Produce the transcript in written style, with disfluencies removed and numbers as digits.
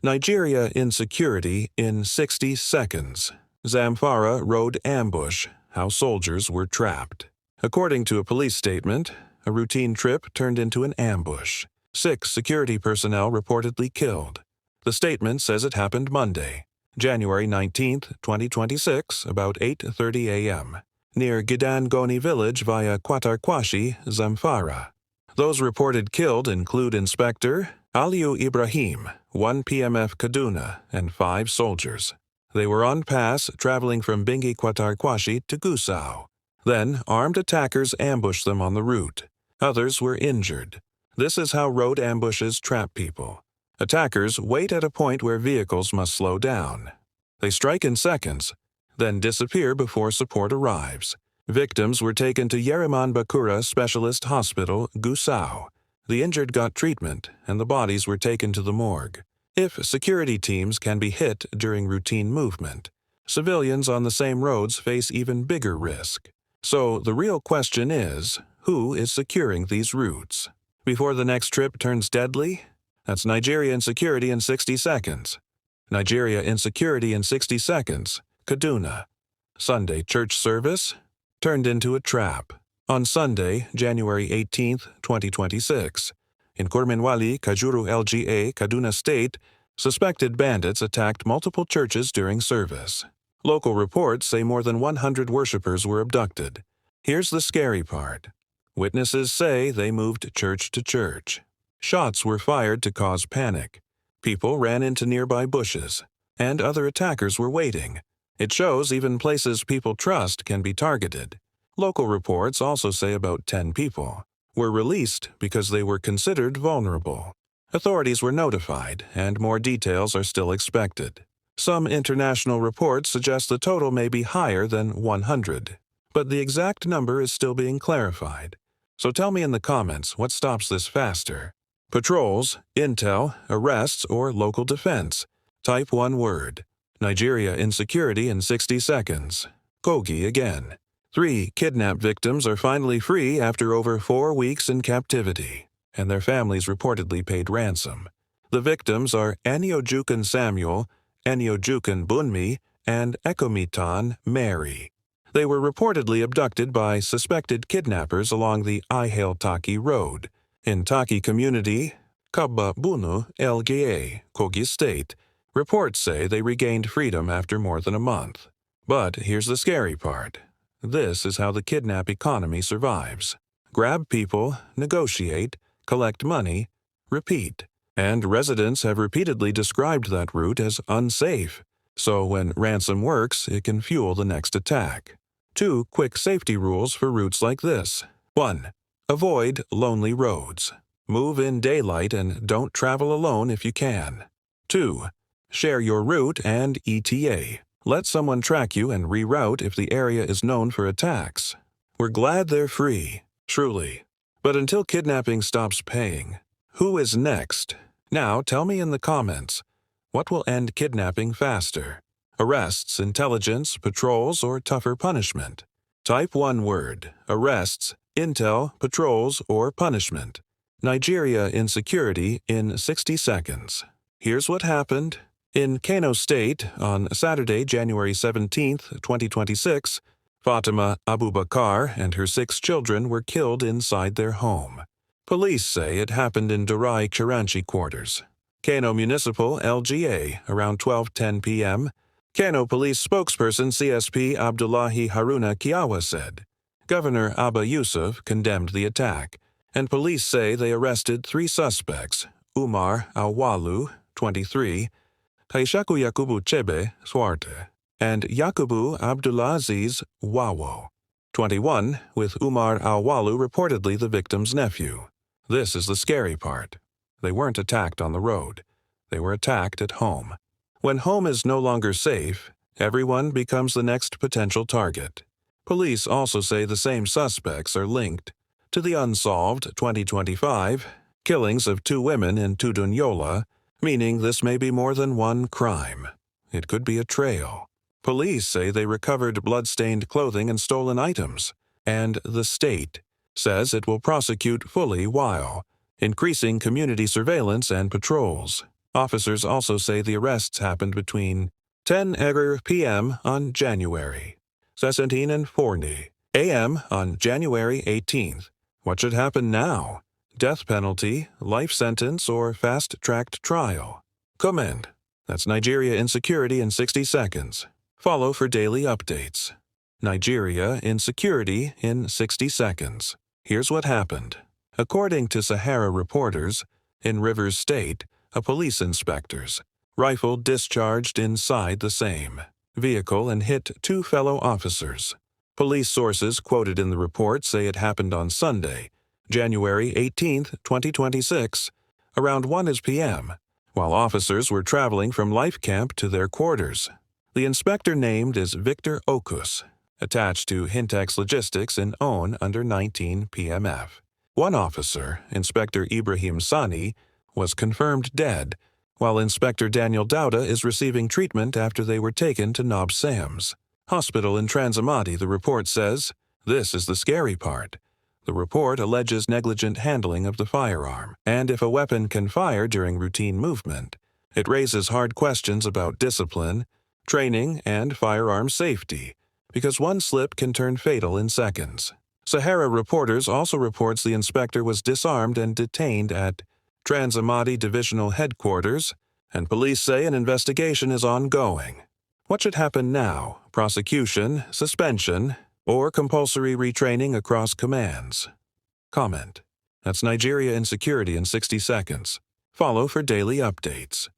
Nigeria Insecurity in 60 Seconds. Zamfara Road Ambush, How Soldiers Were Trapped. According to a police statement, a routine trip turned into an ambush. 6 security personnel reportedly killed. The statement says it happened Monday, January 19, 2026, about 8:30 a.m., near Gidangoni village via Kwatarkwashi, Zamfara. Those reported killed include Inspector Aliyu Ibrahim, 1 PMF Kaduna, and 5 soldiers. They were on pass traveling from Bingi Kwatarkwashi to Gusau. Then, armed attackers ambushed them on the route. Others were injured. This is how road ambushes trap people. Attackers wait at a point where vehicles must slow down. They strike in seconds, then disappear before support arrives. Victims were taken to Yeriman Bakura Specialist Hospital, Gusau. The injured got treatment, and the bodies were taken to the morgue. If security teams can be hit during routine movement, civilians on the same roads face even bigger risk. So the real question is, who is securing these routes? Before the next trip turns deadly? That's Nigeria Insecurity in 60 Seconds. Nigeria Insecurity in 60 Seconds, Kaduna. Sunday church service turned into a trap. On Sunday, January 18, 2026, in Kurmenwali, Kajuru LGA, Kaduna State, suspected bandits attacked multiple churches during service. Local reports say more than 100 worshippers were abducted. Here's the scary part. Witnesses say they moved church to church. Shots were fired to cause panic. People ran into nearby bushes, and other attackers were waiting. It shows even places people trust can be targeted. Local reports also say about 10 people were released because they were considered vulnerable. Authorities were notified, and more details are still expected. Some international reports suggest the total may be higher than 100, but the exact number is still being clarified. So tell me in the comments what stops this faster. Patrols, intel, arrests, or local defense. Type one word. Nigeria Insecurity in 60 Seconds. Kogi again. 3 kidnapped victims are finally free after over 4 weeks in captivity, and their families reportedly paid ransom. The victims are Eniojukan Samuel, Eniojukan Bunmi, and Ekomitan Mary. They were reportedly abducted by suspected kidnappers along the Ihale-Taki Road. In Taki community, Kabba Bunu, LGA, Kogi State, reports say they regained freedom after more than a month. But here's the scary part. This is how the kidnap economy survives. Grab people, negotiate, collect money, repeat. And residents have repeatedly described that route as unsafe. So when ransom works, it can fuel the next attack. 2 quick safety rules for routes like this. 1. Avoid lonely roads. Move in daylight and don't travel alone if you can. 2. Share your route and ETA. Let someone track you and reroute if the area is known for attacks. We're glad they're free, truly. But until kidnapping stops paying, who is next? Now tell me in the comments, what will end kidnapping faster? Arrests, intelligence, patrols, or tougher punishment? Type one word. Arrests, intel, patrols, or punishment. Nigeria Insecurity in 60 Seconds. Here's what happened. In Kano State, on Saturday, January 17, 2026, Fatima Abubakar and her 6 children were killed inside their home. Police say it happened in Durai Chiranchi quarters. Kano Municipal LGA, around 12:10 p.m., Kano Police spokesperson CSP Abdullahi Haruna Kiawa said, Governor Abba Yusuf condemned the attack, and police say they arrested 3 suspects, Umar Awalu, 23, Taishaku Yakubu Chebe, Swarte, and Yakubu Abdulaziz Wawo, 21, with Umar Awalu reportedly the victim's nephew. This is the scary part. They weren't attacked on the road. They were attacked at home. When home is no longer safe, everyone becomes the next potential target. Police also say the same suspects are linked to the unsolved 2025 killings of 2 women in Tudunyola, meaning this may be more than one crime. It could be a trail. Police say they recovered blood-stained clothing and stolen items, and the state says it will prosecute fully while increasing community surveillance and patrols. Officers also say the arrests happened between 10 p.m. on January 17 and 40 a.m. on January 18th. What should happen now? Death penalty, life sentence, or fast-tracked trial? Comment. That's Nigeria Insecurity in 60 seconds. Follow for daily updates. Nigeria Insecurity in 60 seconds. Here's what happened. According to Sahara reporters, in Rivers State, a police inspector's rifle discharged inside the same vehicle and hit two fellow officers. Police sources quoted in the report say it happened on Sunday, January 18, 2026, around 1 p.m., while officers were traveling from Life Camp to their quarters. The inspector named is Victor Okus, attached to Hintex Logistics in OWN under 19 PMF. One officer, Inspector Ibrahim Sani, was confirmed dead, while Inspector Daniel Dauda is receiving treatment after they were taken to Nob Sam's hospital in Transamati, the report says. This is the scary part. The report alleges negligent handling of the firearm, and if a weapon can fire during routine movement, it raises hard questions about discipline, training, and firearm safety, because one slip can turn fatal in seconds. Sahara Reporters also reports the inspector was disarmed and detained at Transamati Divisional Headquarters, and police say an investigation is ongoing. What should happen now? Prosecution, suspension, or compulsory retraining across commands? Comment. That's Nigeria Insecurity in 60 seconds. Follow for daily updates.